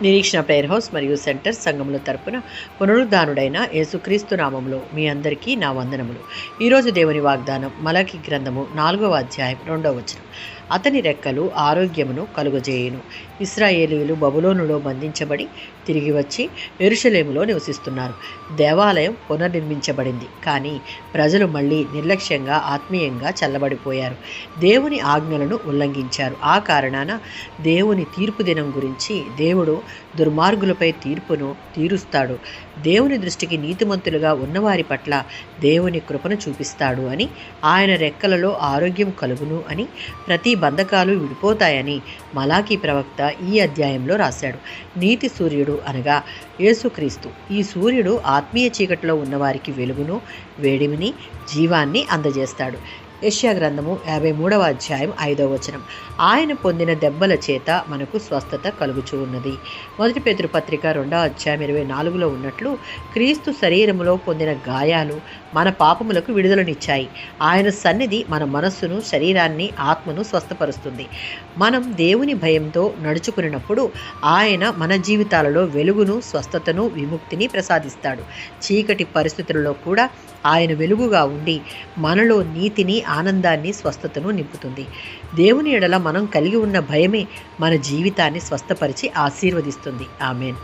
నిరీక్షణ prayer house మరియు centre సంఘముల తరపున పునరుద్ధానుడైన యేసుక్రీస్తు నామములో మీ అందరికీ నా వందనములు. ఈరోజు దేవుని వాగ్దానం మలకి గ్రంథము 4వ అధ్యాయం 2వ వచనం. అతని రెక్కలు ఆరోగ్యమును కలుగజేయును. ఇశ్రాయేలీయులు బబులోనులో బంధించబడి తిరిగి వచ్చి యెరూషలేములో నివసిస్తున్నారు. దేవాలయం పునర్నిర్మించబడింది, కానీ ప్రజలు మళ్ళీ నిర్లక్ష్యంగా ఆత్మీయంగా చల్లబడిపోయారు. దేవుని ఆజ్ఞలను ఉల్లంఘించారు. ఆ కారణాన దేవుని తీర్పు దినం గురించి దేవుడు దుర్మార్గులపై తీర్పును తీరుస్తాడు. దేవుని దృష్టికి నీతిమంతులుగా ఉన్నవారి పట్ల దేవుని కృపను చూపిస్తాడు అని, ఆయన రెక్కలలో ఆరోగ్యం కలుగును అని, ప్రతి బంధకాలు విడిపోతాయని మలాకీ ప్రవక్త ఈ అధ్యాయంలో రాశాడు. నీతి సూర్యుడు అనగా యేసుక్రీస్తు. ఈ సూర్యుడు ఆత్మీయ చీకటిలో ఉన్నవారికి వెలుగును, వేడిమిని, జీవాన్ని అందజేస్తాడు. యెషయా గ్రంథము 53వ అధ్యాయం 5వ వచనం. ఆయన పొందిన దెబ్బల చేత మనకు స్వస్థత కలుగుచూ ఉన్నది. 1 పేతురు పత్రిక 2వ అధ్యాయం 24లో ఉన్నట్లు క్రీస్తు శరీరములో పొందిన గాయాలు మన పాపములకు విడుదలనిచ్చాయి. ఆయన సన్నిధి మన మనస్సును, శరీరాన్ని, ఆత్మను స్వస్థపరుస్తుంది. మనం దేవుని భయంతో నడుచుకున్నప్పుడు ఆయన మన జీవితాలలో వెలుగును, స్వస్థతను, విముక్తిని ప్రసాదిస్తాడు. చీకటి పరిస్థితులలో కూడా ఆయన వెలుగుగా ఉండి మనలో నీతిని, ఆనందాన్ని, స్వస్థతను నింపుతుంది. దేవుని ఎడల మనం కలిగి ఉన్న భయమే మన జీవితాన్ని స్వస్థపరిచి ఆశీర్వదిస్తుంది. ఆమేన్.